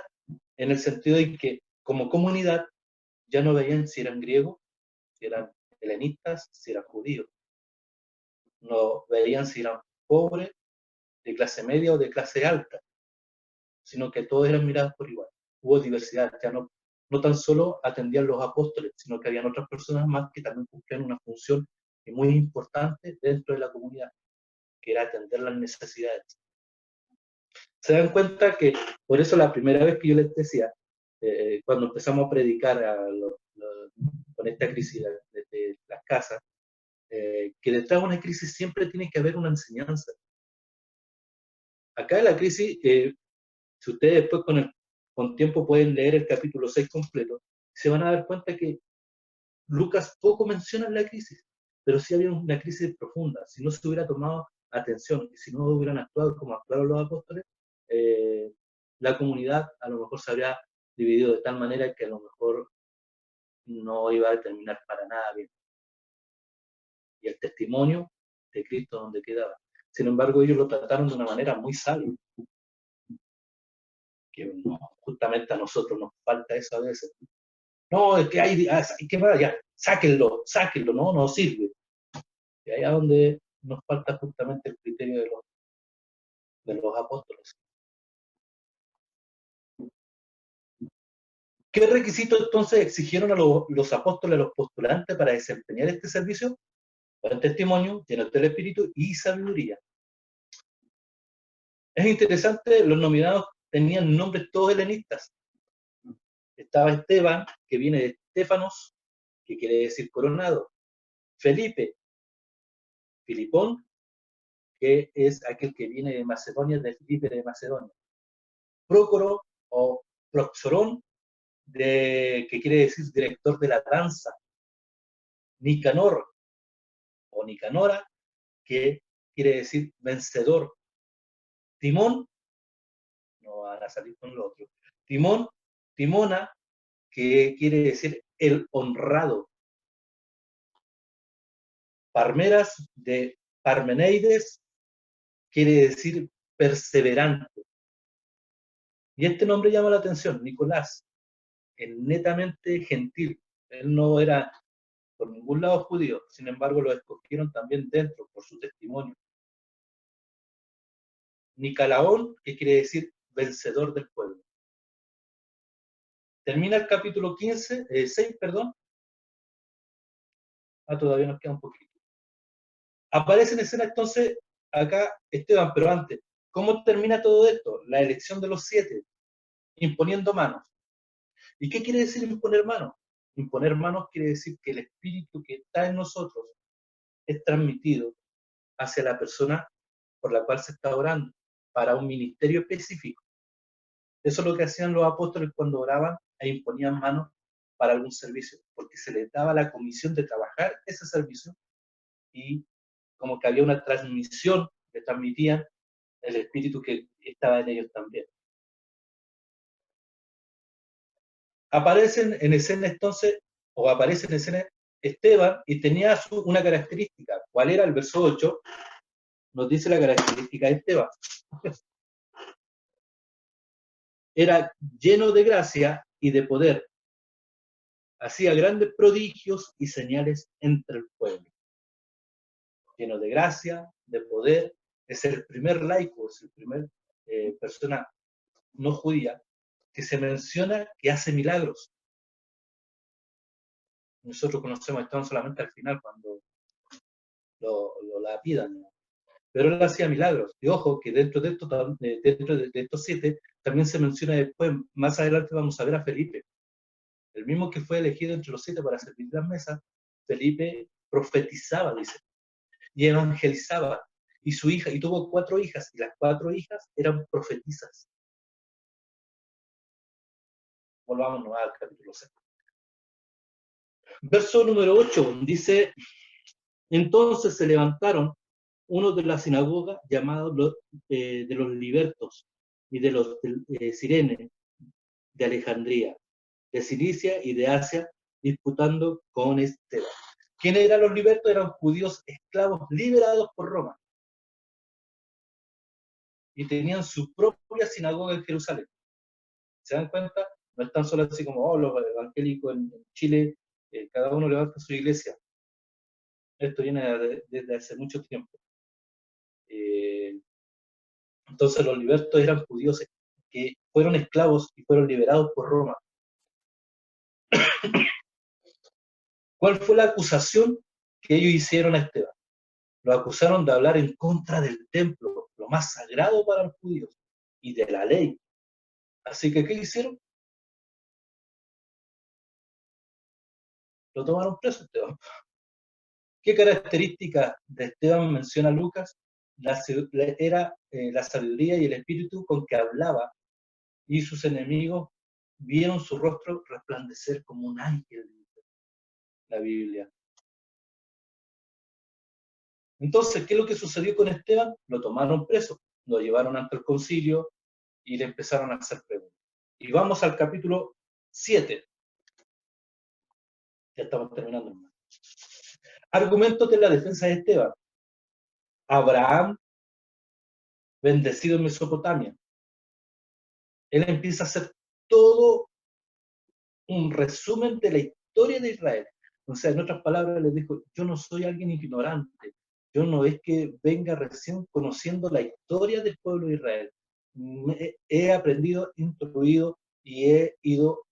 en el sentido de que, como comunidad, ya no veían si eran griegos, si eran helenistas, si eran judíos. No veían si eran pobres, de clase media o de clase alta, sino que todos eran mirados por igual. Hubo diversidad, ya no tan solo atendían los apóstoles, sino que habían otras personas más que también cumplían una función muy importante dentro de la comunidad, que era atender las necesidades. Se dan cuenta que, por eso la primera vez que yo les decía, cuando empezamos a predicar con esta crisis de las casas, que detrás de una crisis siempre tiene que haber una enseñanza. Acá en la crisis, si ustedes después con tiempo pueden leer el capítulo 6 completo, se van a dar cuenta que Lucas poco menciona la crisis, pero sí había una crisis profunda. Si no se hubiera tomado atención y si no hubieran actuado como actuaron los apóstoles, la comunidad a lo mejor se habría dividido de tal manera que a lo mejor no iba a terminar para nada bien. Y el testimonio de Cristo donde quedaba. Sin embargo, ellos lo trataron de una manera muy sabia. Que justamente a nosotros nos falta eso a veces. No, es que hay que ya, sáquenlo, no sirve. Y ahí es donde nos falta justamente el criterio de los apóstoles. ¿Qué requisitos entonces exigieron a los apóstoles, a los postulantes para desempeñar este servicio? Buen testimonio, lleno del Espíritu y sabiduría. Es interesante, los nominados tenían nombres todos helenistas. Estaba Esteban, que viene de Estéfanos, que quiere decir coronado. Felipe, Filipón, que es aquel que viene de Macedonia, de Filipe de Macedonia. Prócoro o Proxorón, que quiere decir director de la danza. Nicanor o Nicanora, que quiere decir vencedor. Timón, no van a salir con lo otro. Timón, Timona, que quiere decir el honrado. Parmeras de Parmeneides, quiere decir perseverante. Y este nombre llama la atención, Nicolás, es netamente gentil. Él no era por ningún lado judío, sin embargo lo escogieron también dentro por su testimonio. Nicalaón, que quiere decir vencedor del pueblo. Termina el capítulo 6, perdón. Todavía nos queda un poquito. Aparece en escena entonces acá Esteban, pero antes, ¿cómo termina todo esto? La elección de los 7, imponiendo manos. ¿Y qué quiere decir imponer manos? Imponer manos quiere decir que el espíritu que está en nosotros es transmitido hacia la persona por la cual se está orando, para un ministerio específico. Eso es lo que hacían los apóstoles cuando oraban e imponían manos para algún servicio, porque se les daba la comisión de trabajar ese servicio y como que había una transmisión que transmitían el espíritu que estaba en ellos también. Aparece en escena Esteban y tenía una característica. ¿Cuál era? El verso 8 nos dice la característica de Esteban. Era lleno de gracia y de poder. Hacía grandes prodigios y señales entre el pueblo. Lleno de gracia, de poder. Es el primer laico, es el primer persona no judía que se menciona que hace milagros. Nosotros conocemos esto solamente al final, cuando lo lapidan. Pero él hacía milagros. Y ojo, que dentro de estos 7, también se menciona después, más adelante vamos a ver a Felipe. El mismo que fue elegido entre los 7 para servir las mesas, Felipe profetizaba, dice, y evangelizaba. y su hija, y tuvo 4 hijas, y las 4 hijas eran profetisas. Volvamos al capítulo 6. Verso número 8 dice, entonces se levantaron unos de la sinagoga llamados de los libertos y de los Sirene, de Alejandría, de Cilicia y de Asia, disputando con Esteban. ¿Quiénes eran los libertos? Eran judíos esclavos liberados por Roma. Y tenían su propia sinagoga en Jerusalén. ¿Se dan cuenta? No están solo así como, oh, los evangélicos en Chile, cada uno levanta su iglesia. Esto viene desde hace mucho tiempo. Entonces los libertos eran judíos que fueron esclavos y fueron liberados por Roma. ¿Cuál fue la acusación que ellos hicieron a Esteban? Lo acusaron de hablar en contra del templo, lo más sagrado para los judíos, y de la ley. Así que, ¿qué hicieron? Lo tomaron preso Esteban. ¿Qué características de Esteban menciona Lucas? Era la sabiduría y el espíritu con que hablaba, y sus enemigos vieron su rostro resplandecer como un ángel, la Biblia. Entonces, ¿qué es lo que sucedió con Esteban? Lo tomaron preso, lo llevaron ante el concilio y le empezaron a hacer preguntas. Y vamos al capítulo 7. Ya estamos terminando. Argumentos de la defensa de Esteban. Abraham, bendecido en Mesopotamia. Él empieza a hacer todo un resumen de la historia de Israel. O sea, en otras palabras, les dijo, yo no soy alguien ignorante. Yo no es que venga recién conociendo la historia del pueblo de Israel. He aprendido, instruido y he ido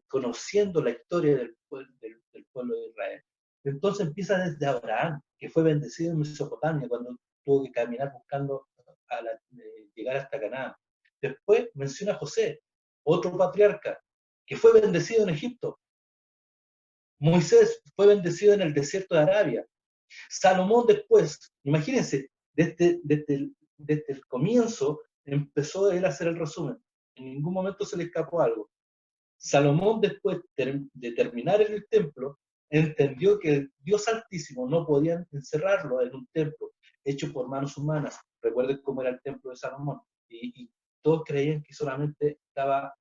conociendo la historia del pueblo de Israel. Entonces empieza desde Abraham, que fue bendecido en Mesopotamia, cuando tuvo que caminar buscando llegar hasta Canaán. Después menciona a José, otro patriarca, que fue bendecido en Egipto. Moisés fue bendecido en el desierto de Arabia. Salomón después, imagínense, desde el comienzo empezó él a hacer el resumen. En ningún momento se le escapó algo. Salomón después de terminar en el templo, entendió que el Dios Altísimo no podía encerrarlo en un templo hecho por manos humanas. Recuerden cómo era el templo de Salomón. Y todos creían que solamente estaba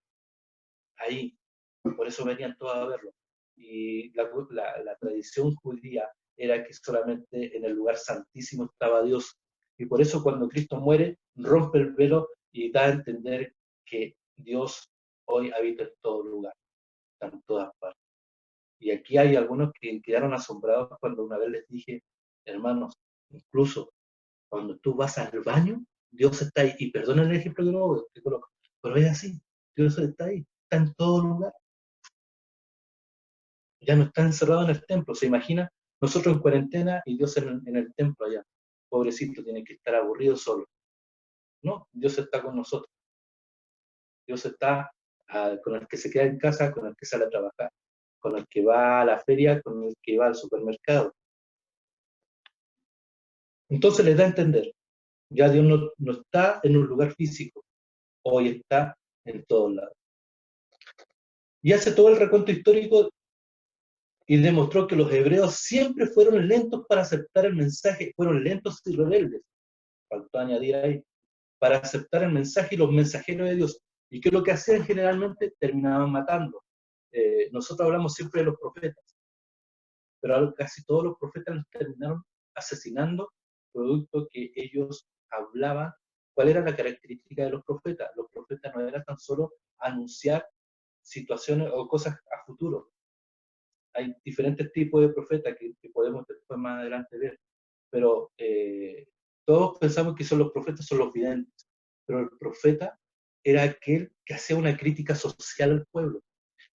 ahí. Por eso venían todos a verlo. Y la tradición judía era que solamente en el lugar santísimo estaba Dios. Y por eso cuando Cristo muere, rompe el velo y da a entender que Dios hoy habita en todo lugar, en todas partes. Y aquí hay algunos que quedaron asombrados cuando una vez les dije, hermanos, incluso cuando tú vas al baño, Dios está ahí. Y perdonen el ejemplo que coloco, pero es así, Dios está ahí, está en todo lugar. Ya no está encerrado en el templo. ¿Se imagina? Nosotros en cuarentena y Dios en el templo allá. Pobrecito, tiene que estar aburrido solo. No, Dios está con nosotros. Dios está con el que se queda en casa, con el que sale a trabajar, con el que va a la feria, con el que va al supermercado. Entonces les da a entender, ya Dios no está en un lugar físico, hoy está en todos lados. Y hace todo el recuento histórico y demostró que los hebreos siempre fueron lentos para aceptar el mensaje, fueron lentos y rebeldes. Faltó añadir ahí, para aceptar el mensaje y los mensajeros de Dios. ¿Y qué es lo que hacían generalmente? Terminaban matando. Nosotros hablamos siempre de los profetas, pero casi todos los profetas los terminaron asesinando, producto que ellos hablaban. ¿Cuál era la característica de los profetas? Los profetas no eran tan solo anunciar situaciones o cosas a futuro. Hay diferentes tipos de profetas que podemos después más adelante ver, pero todos pensamos que los profetas son los videntes, pero el profeta era aquel que hacía una crítica social al pueblo,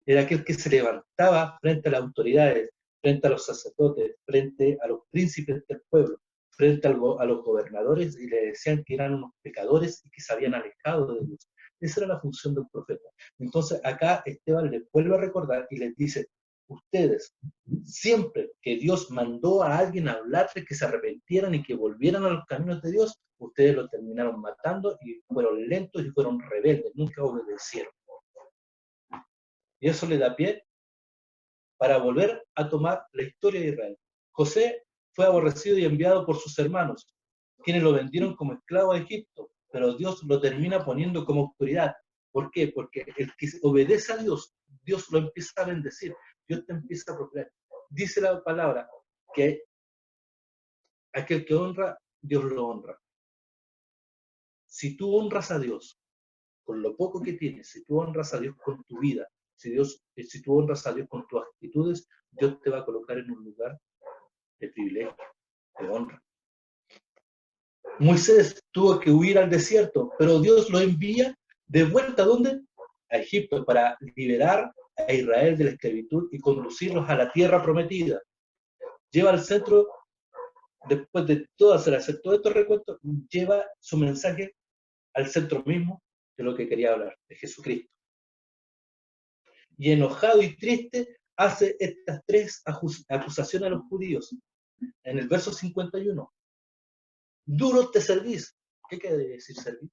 era aquel que se levantaba frente a las autoridades, frente a los sacerdotes, frente a los príncipes del pueblo, frente a los gobernadores y le decían que eran unos pecadores y que se habían alejado de Dios. Esa era la función del profeta. Entonces acá Esteban les vuelve a recordar y les dice, ustedes, siempre que Dios mandó a alguien a hablarles que se arrepintieran y que volvieran a los caminos de Dios, ustedes lo terminaron matando y fueron lentos y fueron rebeldes, nunca obedecieron. Y eso le da pie para volver a tomar la historia de Israel. José fue aborrecido y enviado por sus hermanos, quienes lo vendieron como esclavo a Egipto, pero Dios lo termina poniendo como autoridad. ¿Por qué? Porque el que obedece a Dios, Dios lo empieza a bendecir, Dios te empieza a procrear. Dice la palabra que aquel que honra, Dios lo honra. Si tú honras a Dios con lo poco que tienes, si tú honras a Dios con tu vida, si tú honras a Dios con tus actitudes, Dios te va a colocar en un lugar de privilegio, de honra. Moisés tuvo que huir al desierto, pero Dios lo envía de vuelta, ¿a dónde? A Egipto, para liberar a Israel de la esclavitud y conducirlos a la tierra prometida. Lleva al centro, después de hacer todo estos recuentos, lleva su mensaje al centro mismo de lo que quería hablar, de Jesucristo. Y enojado y triste, hace estas tres acusaciones a los judíos. En el verso 51, duros te servís. ¿Qué quiere decir servir?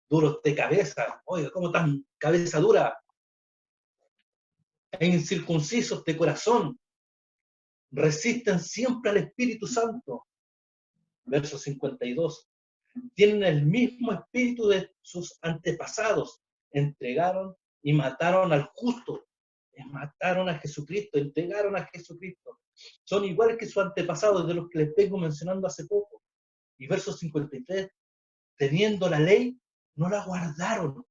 Duros de cabeza. Oiga, ¿cómo tan cabeza dura? E incircuncisos de corazón. Resisten siempre al Espíritu Santo. Verso 52. Tienen el mismo espíritu de sus antepasados. Entregaron y mataron al justo. Mataron a Jesucristo, entregaron a Jesucristo. Son iguales que sus antepasados, de los que les vengo mencionando hace poco. Y verso 53, teniendo la ley, no la guardaron.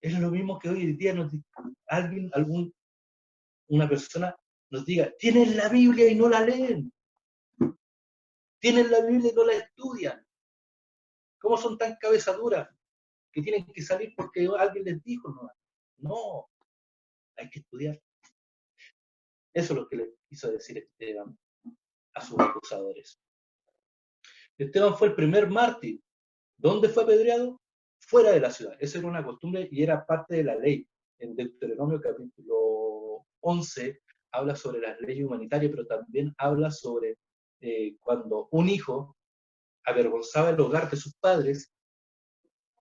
Es lo mismo que hoy en día una persona nos diga, tienen la Biblia y no la leen. Tienen la Biblia y no la estudian. ¿Cómo son tan cabezaduras que tienen que salir porque alguien les dijo? No, hay que estudiar. Eso es lo que le quiso decir Esteban a sus acusadores. Esteban fue el primer mártir. ¿Dónde fue apedreado? Fuera de la ciudad. Esa era una costumbre y era parte de la ley. En Deuteronomio capítulo 11 habla sobre las leyes humanitarias, pero también habla sobre cuando un hijo avergonzaba el hogar de sus padres,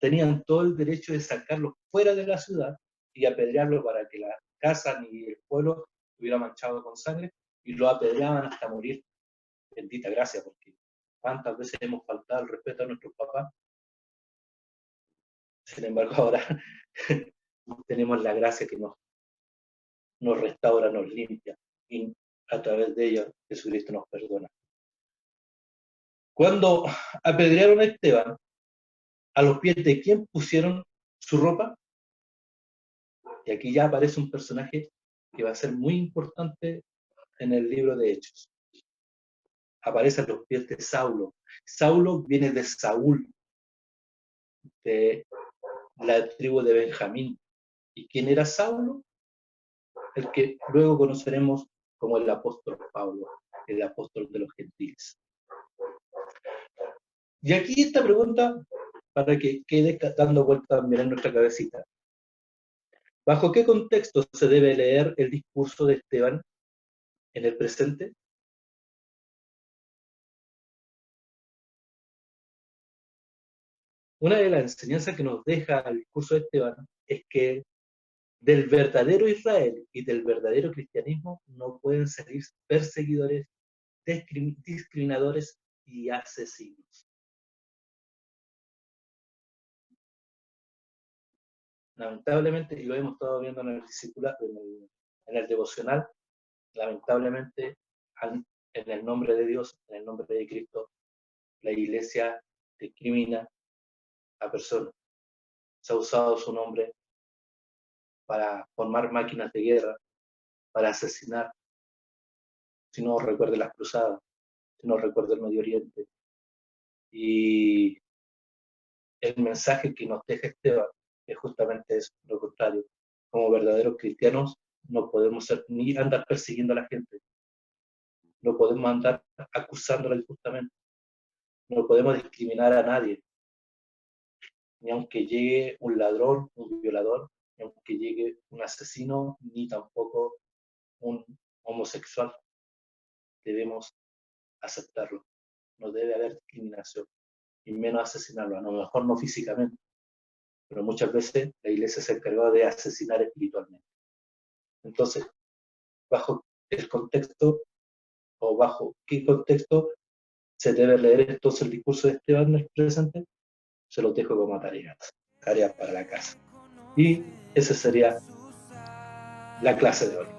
tenían todo el derecho de sacarlo fuera de la ciudad y apedrearlo para que la casa ni el pueblo estuviera manchado con sangre, y lo apedreaban hasta morir. Bendita gracia, porque cuántas veces hemos faltado el respeto a nuestros papás. Sin embargo, ahora tenemos la gracia que nos restaura, nos limpia, y a través de ella Jesucristo nos perdona. Cuando apedrearon a Esteban, ¿a los pies de quién pusieron su ropa? Y aquí ya aparece un personaje que va a ser muy importante en el libro de Hechos. Aparece a los pies de Saulo. Saulo viene de Saúl, de la tribu de Benjamín. ¿Y quién era Saulo? El que luego conoceremos como el apóstol Pablo, el apóstol de los gentiles. Y aquí esta pregunta, para que quede dando vuelta también en nuestra cabecita. ¿Bajo qué contexto se debe leer el discurso de Esteban en el presente? Una de las enseñanzas que nos deja el discurso de Esteban es que del verdadero Israel y del verdadero cristianismo no pueden salir perseguidores, discriminadores y asesinos. Lamentablemente, y lo hemos estado viendo en el discipulado, en el devocional, lamentablemente, en el nombre de Dios, en el nombre de Cristo, la iglesia discrimina a personas. Se ha usado su nombre para formar máquinas de guerra, para asesinar. Si no recuerde las cruzadas, si no recuerde el Medio Oriente. Y el mensaje que nos deja Esteban es justamente eso, lo contrario. Como verdaderos cristianos no podemos ni andar persiguiendo a la gente, no podemos andar acusándola injustamente, no podemos discriminar a nadie, ni aunque llegue un ladrón, un violador, ni aunque llegue un asesino, ni tampoco un homosexual. Debemos aceptarlo. No debe haber discriminación, y menos asesinarlo, a lo mejor no físicamente, pero muchas veces la iglesia se encargó de asesinar espiritualmente. Entonces, bajo el contexto, o bajo qué contexto se debe leer entonces el discurso de Esteban en el presente, se los dejo como tarea para la casa. Y esa sería la clase de hoy.